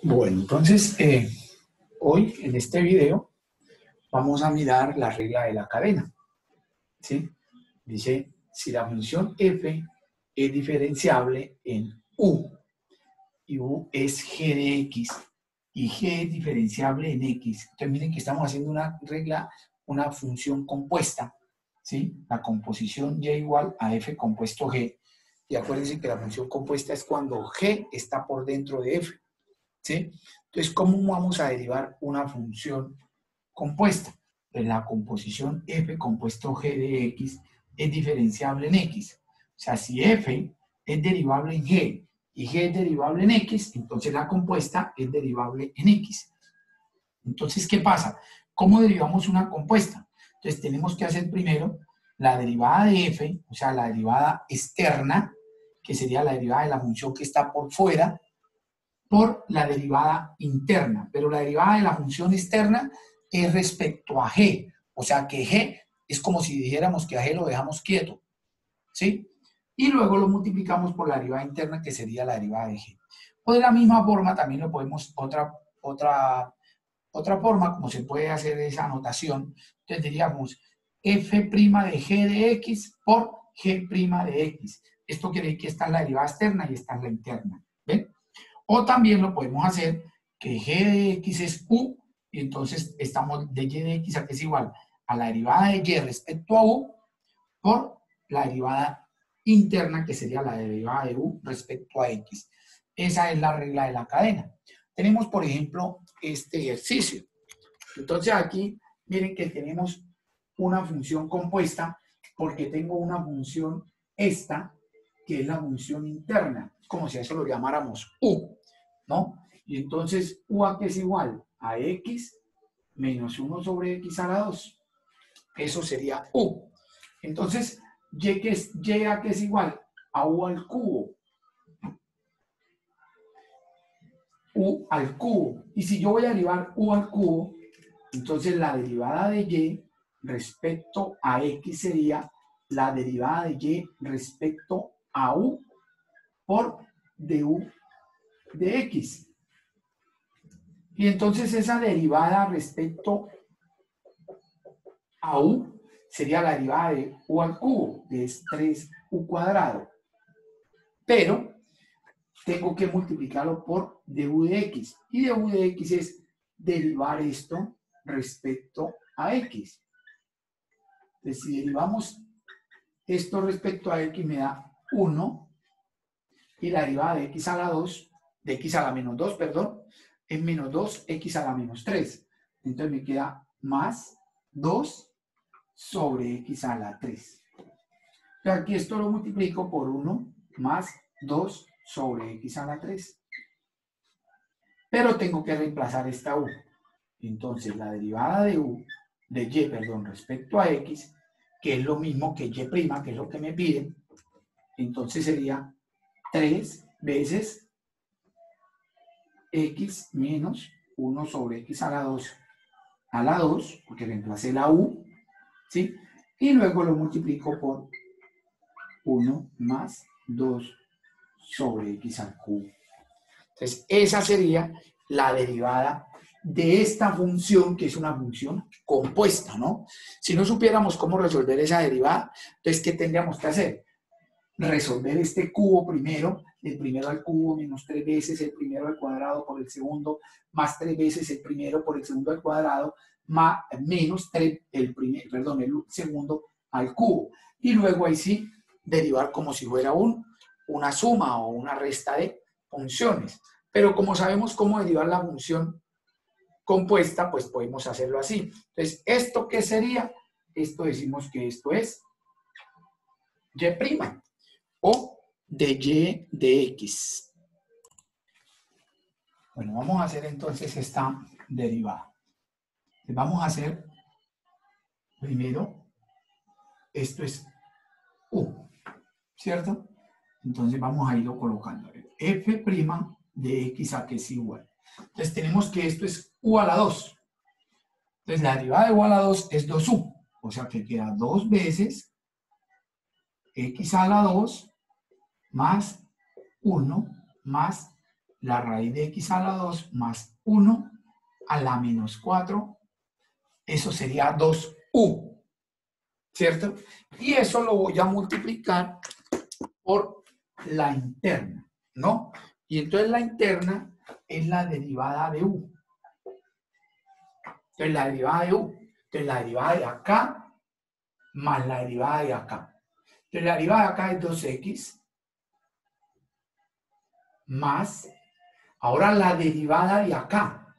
Bueno, entonces, hoy en este video vamos a mirar la regla de la cadena, ¿sí? Dice, si la función f es diferenciable en u, y u es g de x, y g es diferenciable en x. Entonces, miren que estamos haciendo una regla, una función compuesta, ¿sí? La composición y igual a f compuesto g. Y acuérdense que la función compuesta es cuando g está por dentro de f, ¿sí? Entonces, ¿cómo vamos a derivar una función compuesta? Pues la composición f compuesto g de x es diferenciable en x. O sea, si f es derivable en g y g es derivable en x, entonces la compuesta es derivable en x. Entonces, ¿qué pasa? ¿Cómo derivamos una compuesta? Entonces, tenemos que hacer primero la derivada de f, o sea, la derivada externa, que sería la derivada de la función que está por fuera, por la derivada interna, pero la derivada de la función externa es respecto a g, o sea que g es como si dijéramos que a g lo dejamos quieto, ¿sí? Y luego lo multiplicamos por la derivada interna, que sería la derivada de g. O de la misma forma también lo podemos, otra forma como se puede hacer esa anotación, entonces diríamos f' de g de x por g' de x. Esto quiere decir que esta es la derivada externa y esta es la interna, ¿ven? O también lo podemos hacer que g de x es u, y entonces estamos de y de x a que es igual a la derivada de y respecto a u por la derivada interna, que sería la derivada de u respecto a x. Esa es la regla de la cadena. Tenemos, por ejemplo, este ejercicio. Entonces aquí, miren que tenemos una función compuesta porque tengo una función esta, que es la función interna, como si a eso lo llamáramos u, ¿no? Y entonces u a que es igual a x menos 1 sobre x a la 2. Eso sería u. Entonces, y a que es igual a u al cubo. U al cubo. Y si yo voy a derivar u al cubo, entonces la derivada de y respecto a x sería la derivada de y respecto a u por du de x. Y entonces esa derivada respecto a u sería la derivada de u al cubo, que es 3u cuadrado. Pero tengo que multiplicarlo por du de x. Y du de x es derivar esto respecto a x. Entonces, si derivamos esto respecto a x, me da 1. Y la derivada de x a la 2, de x a la menos 2, perdón, es menos 2x a la menos 3. Entonces me queda más 2 sobre x a la 3. Entonces aquí esto lo multiplico por 1 más 2 sobre x a la 3. Pero tengo que reemplazar esta u. Entonces la derivada de u, de y, perdón, respecto a x, que es lo mismo que y', que es lo que me piden, entonces sería 3 veces x menos 1 sobre x a la 2, porque reemplacé la u, ¿sí? Y luego lo multiplico por 1 más 2 sobre x al cubo. Entonces, esa sería la derivada de esta función, que es una función compuesta, ¿no? Si no supiéramos cómo resolver esa derivada, entonces, ¿qué tendríamos que hacer? Resolver este cubo primero, el primero al cubo menos 3 veces el primero al cuadrado por el segundo, más 3 veces el primero por el segundo al cuadrado, más, menos 3, el segundo al cubo. Y luego ahí sí, derivar como si fuera una suma o una resta de funciones. Pero como sabemos cómo derivar la función compuesta, pues podemos hacerlo así. Entonces, ¿esto qué sería? Esto decimos que esto es y' o de y de x. Bueno, vamos a hacer entonces esta derivada. Vamos a hacer primero, esto es u, ¿cierto? Entonces vamos a irlo colocando. F' de x a que es igual. Entonces tenemos que esto es u a la 2. Entonces la derivada de u a la 2 es 2u. O sea que queda 2 veces x a la 2 más 1 más la raíz de x a la 2 más 1 a la menos 4. Eso sería 2u, ¿cierto? Y eso lo voy a multiplicar por la interna, ¿no? Y entonces la interna es la derivada de u. Entonces la derivada de u. Entonces la derivada de acá más la derivada de acá. Entonces la derivada de acá es 2x más, ahora la derivada de acá.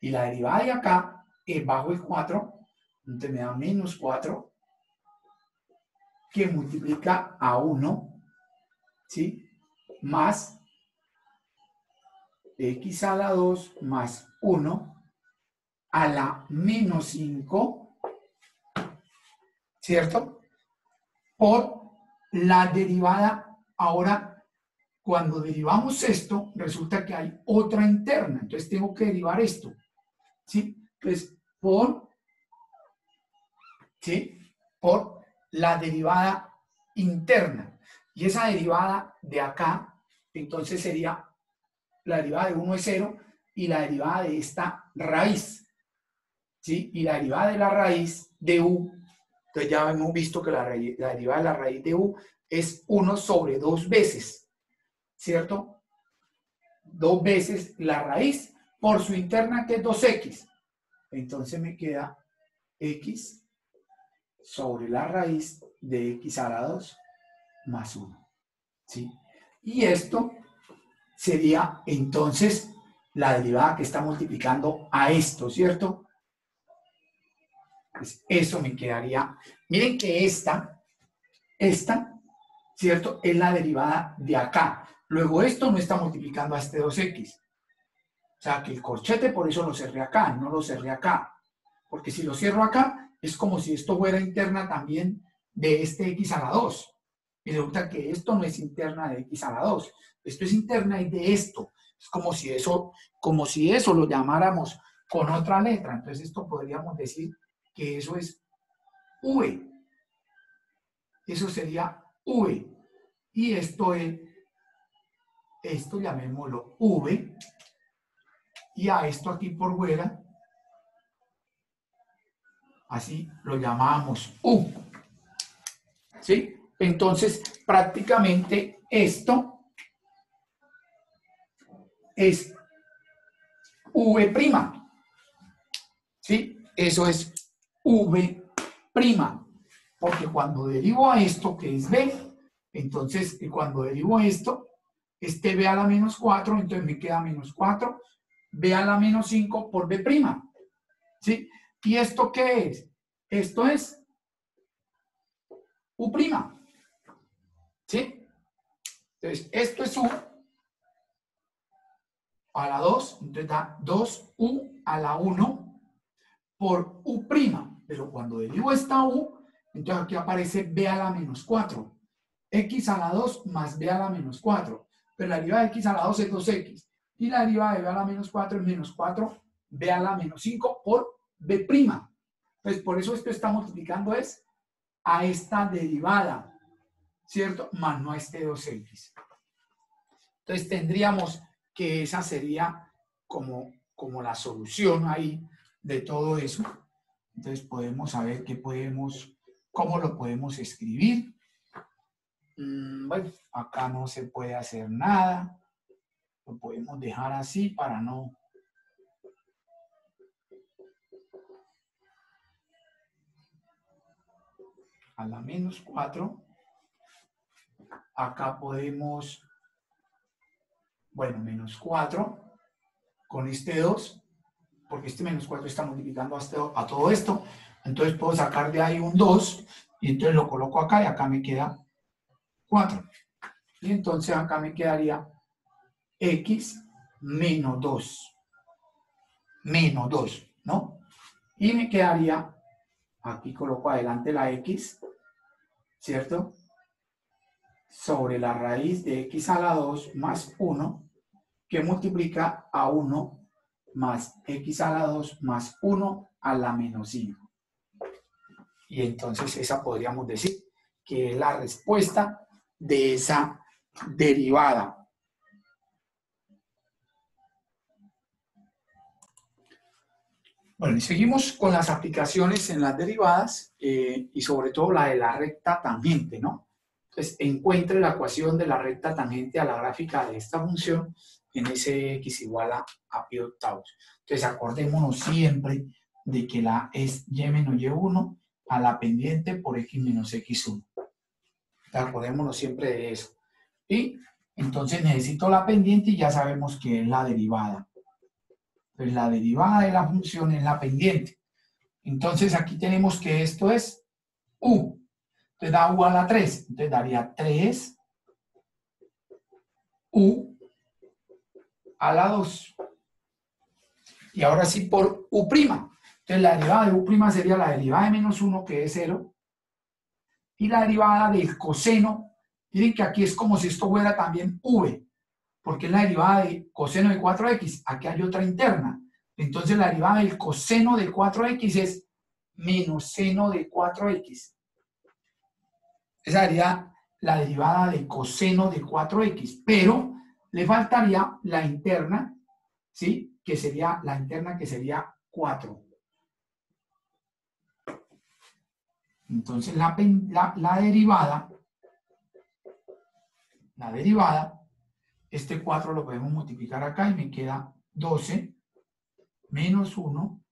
Y la derivada de acá es bajo el 4, entonces me da menos 4, que multiplica a 1, ¿sí? Más x a la 2 más 1 a la menos 5, ¿cierto? Por la derivada. Ahora, cuando derivamos esto, resulta que hay otra interna, entonces tengo que derivar esto, ¿sí? Entonces, ¿sí? Por la derivada interna. Y esa derivada de acá, entonces sería, la derivada de 1 es 0 y la derivada de esta raíz, ¿sí? Y la derivada de la raíz de u, entonces ya hemos visto que la derivada de la raíz de u es 1 sobre 2 veces, ¿cierto? 2 veces la raíz por su interna, que es 2x. Entonces me queda x sobre la raíz de x a la 2 más 1, ¿sí? Y esto sería entonces la derivada que está multiplicando a esto, ¿cierto? Pues eso me quedaría. Miren que esta, ¿cierto? Es la derivada de acá. Luego esto no está multiplicando a este 2x. O sea que el corchete por eso lo cerré acá, no lo cerré acá. Porque si lo cierro acá, es como si esto fuera interna también de este x a la 2. Y resulta que esto no es interna de x a la 2. Esto es interna de esto. Es como si eso lo llamáramos con otra letra. Entonces esto podríamos decir que eso es v. Eso sería v. Y esto llamémoslo v. Y a esto aquí por fuera, así lo llamamos u. ¿Sí? Entonces, prácticamente esto es v'. ¿Sí? Eso es v'. Porque cuando derivo a esto, que es b, entonces cuando derivo esto, este b a la menos 4, entonces me queda menos 4, b a la menos 5 por b'. ¿Sí? ¿Y esto qué es? Esto es u'. ¿Sí? Entonces, esto es u a la 2, entonces da 2u a la 1 por u'. Pero cuando derivo esta u, entonces aquí aparece b a la menos 4. X a la 2 más b a la menos 4. Pero la derivada de x a la 2 es 2x. Y la derivada de b a la menos 4 es menos 4 b a la menos 5 por b'. Pues por eso esto está multiplicando es a esta derivada, ¿cierto? Más no a este 2x. Entonces tendríamos que esa sería como la solución ahí de todo eso. Entonces podemos saber cómo lo podemos escribir. Bueno, acá no se puede hacer nada. Lo podemos dejar así para no... A la menos 4. Acá podemos... Bueno, menos 4 con este 2, porque este menos 4 está multiplicando a todo esto. Entonces puedo sacar de ahí un 2 y entonces lo coloco acá y acá me queda 4. Y entonces acá me quedaría x menos 2. Menos 2, ¿no? Y me quedaría, aquí coloco adelante la x, ¿cierto? Sobre la raíz de x a la 2 más 1, que multiplica a 1 más x a la 2 más 1 a la menos 5. Y entonces esa podríamos decir que es la respuesta de esa derivada. Bueno, y seguimos con las aplicaciones en las derivadas y sobre todo la de la recta tangente, ¿no? Entonces, encuentre la ecuación de la recta tangente a la gráfica de esta función en Sx igual a pi octavos. Entonces, acordémonos siempre de que la es y menos y1 a la pendiente por x menos x1. Acordémonos siempre de eso. Y entonces necesito la pendiente y ya sabemos que es la derivada. Entonces, la derivada de la función es la pendiente. Entonces, aquí tenemos que esto es u. Entonces, da u a la 3. Entonces, daría 3 u a la 2. Y ahora sí por u'. Entonces, la derivada de u' sería la derivada de menos 1, que es 0. Y la derivada del coseno, miren que aquí es como si esto fuera también v, porque es la derivada de coseno de 4x. Aquí hay otra interna. Entonces, la derivada del coseno de 4x es menos seno de 4x. Esa sería la derivada de coseno de 4x, pero le faltaría la interna, ¿sí? Que sería la interna que sería 4. Entonces la derivada, este 4 lo podemos multiplicar acá y me queda 12 menos 1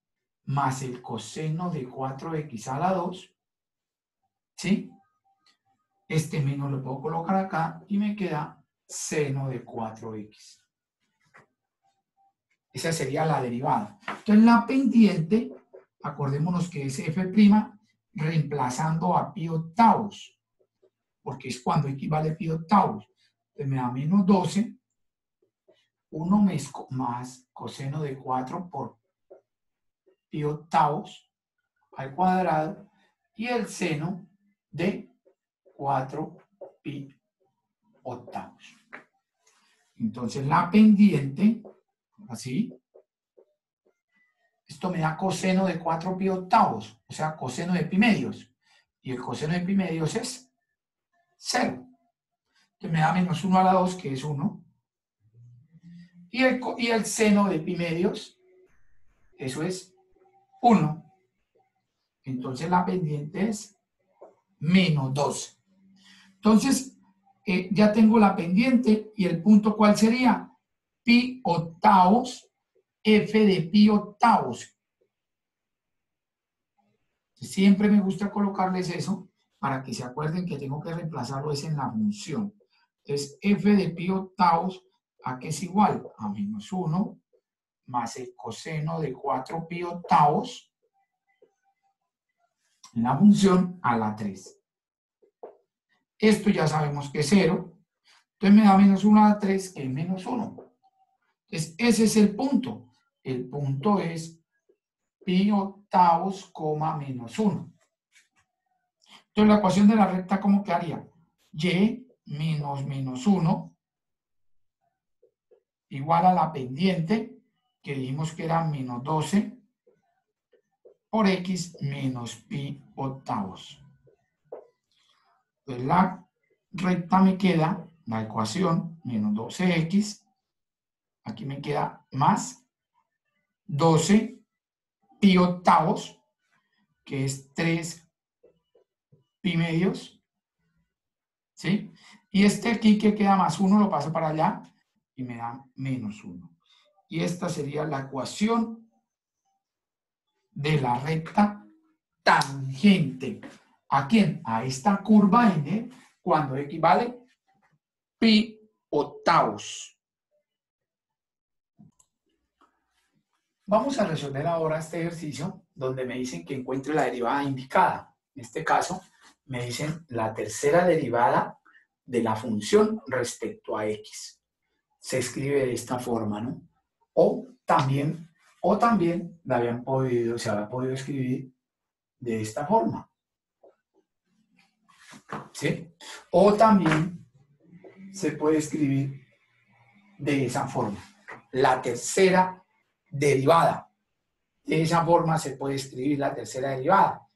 más el coseno de 4x a la 2, ¿sí? Este menos lo puedo colocar acá y me queda seno de 4x. Esa sería la derivada. Entonces la pendiente, acordémonos que es f' reemplazando a pi octavos, porque es cuando equivale pi octavos. Entonces me da menos 12, 1 más coseno de 4 por pi octavos al cuadrado y el seno de 4 pi octavos. Entonces la pendiente, así, esto me da coseno de 4 pi octavos, o sea, coseno de pi medios. Y el coseno de pi medios es 0. Entonces me da menos 1 a la 2, que es 1. Y el seno de pi medios, eso es 1. Entonces la pendiente es menos 12. Entonces, ya tengo la pendiente y el punto, ¿cuál sería? Pi octavos, f de pi octavos. Siempre me gusta colocarles eso para que se acuerden que tengo que reemplazarlo es en la función. Entonces, f de pi octavos, ¿a qué es igual? A menos 1 más el coseno de 4 pi octavos en la función a la 3. Esto ya sabemos que es 0. Entonces me da menos 1 a la 3, que es menos 1. Entonces, ese es el punto. El punto es pi octavos, menos 1. Entonces, la ecuación de la recta, ¿cómo quedaría? Y menos 1 igual a la pendiente, que dijimos que era menos 12, por x menos pi octavos. Entonces, la recta me queda, la ecuación, menos 12x, aquí me queda más 12 pi octavos, que es 3 pi medios, ¿sí? Y este aquí que queda más 1 lo paso para allá y me da menos 1. Y esta sería la ecuación de la recta tangente. ¿A quién? A esta curva n cuando equivale pi octavos. Vamos a resolver ahora este ejercicio donde me dicen que encuentre la derivada indicada. En este caso, me dicen la tercera derivada de la función respecto a x. Se escribe de esta forma, ¿no? O también se había podido escribir de esta forma, ¿sí? O también se puede escribir de esa forma. La tercera derivada. De esa forma se puede escribir la tercera derivada.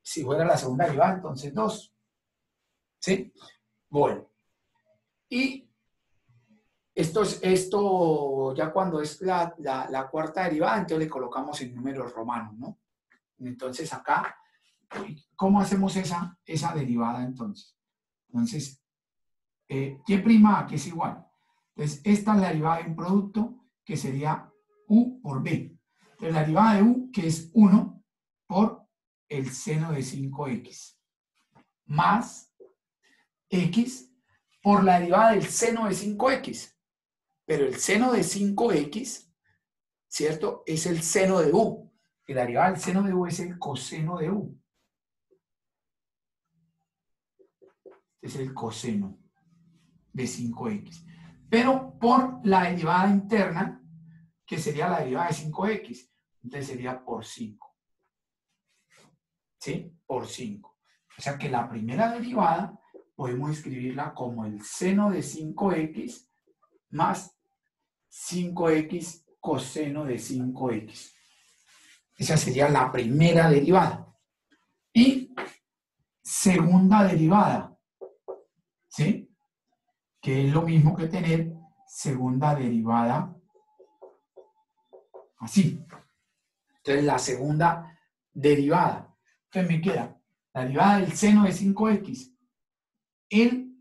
Si fuera la segunda derivada, entonces 2. ¿Sí? Bueno. Y Esto ya cuando es la cuarta derivada, entonces le colocamos en números romanos, ¿no? Entonces acá, ¿cómo hacemos esa derivada entonces? Entonces, y' que es igual. Entonces, esta es la derivada de un producto que sería u por b. Entonces, la derivada de u, que es 1 por el seno de 5x, más x por la derivada del seno de 5x. Pero el seno de 5x, ¿cierto? Es el seno de u. Y la derivada del seno de u es el coseno de u. Es el coseno de 5x. Pero por la derivada interna, que sería la derivada de 5x. Entonces sería por 5. ¿Sí? Por 5. O sea que la primera derivada podemos escribirla como el seno de 5x más 5x coseno de 5x. Esa sería la primera derivada. Y segunda derivada, ¿sí? Que es lo mismo que tener segunda derivada así. Entonces la segunda derivada. Entonces me queda la derivada del seno de 5x, el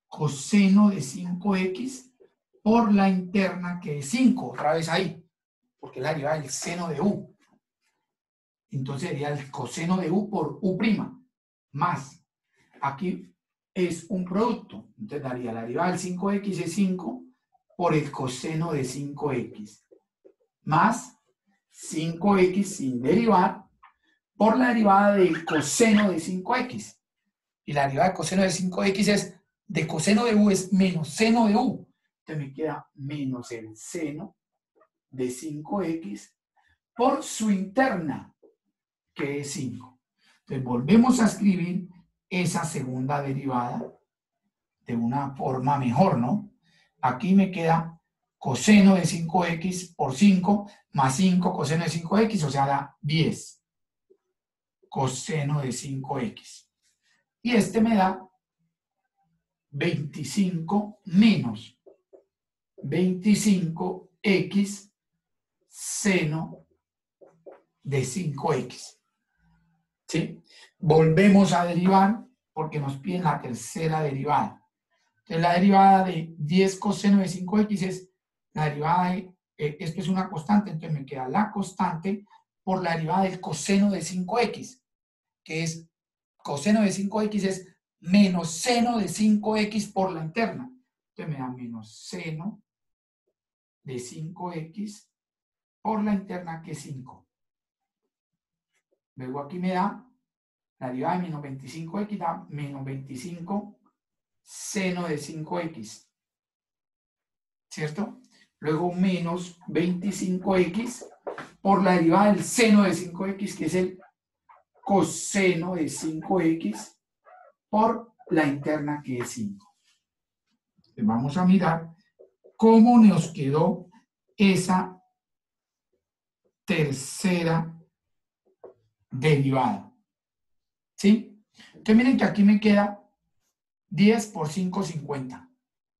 coseno de 5x por la interna que es 5, otra vez ahí, porque es la derivada del seno de u. Entonces sería el coseno de u por u', más, aquí es un producto, entonces daría la derivada del 5x es 5 por el coseno de 5x, más 5x sin derivar por la derivada del coseno de 5x. Y la derivada del coseno de 5x es, de coseno de u es menos seno de u. Entonces me queda menos el seno de 5x por su interna, que es 5. Entonces volvemos a escribir esa segunda derivada de una forma mejor, ¿no? Aquí me queda coseno de 5x por 5 más 5 coseno de 5x, o sea, da 10 coseno de 5x. Y este me da 25 menos 25x seno de 5x. ¿Sí? Volvemos a derivar porque nos piden la tercera derivada. Entonces la derivada de 10 coseno de 5x es la derivada de, esto es una constante, entonces me queda la constante por la derivada del coseno de 5x, que es coseno de 5x es menos seno de 5x por la interna. Entonces me da menos seno de 5x por la interna, que es 5. Luego aquí me da la derivada de menos 25x, da menos 25 seno de 5x, ¿cierto? Luego menos 25x por la derivada del seno de 5x, que es el coseno de 5x por la interna, que es 5. Entonces vamos a mirar cómo nos quedó esa tercera derivada. ¿Sí? Entonces miren que aquí me queda 10 por 5, 50.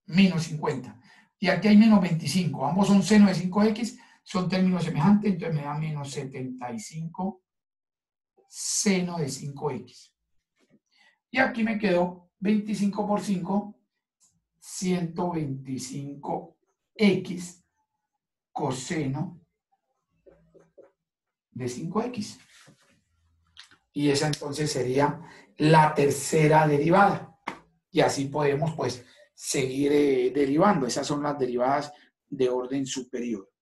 Menos 50. Y aquí hay menos 25. Ambos son seno de 5x, son términos semejantes, entonces me da menos 75 seno de 5x. Y aquí me quedó 25 por 5, 125x coseno de 5x. Y esa entonces sería la tercera derivada. Y así podemos pues seguir derivando. Esas son las derivadas de orden superior.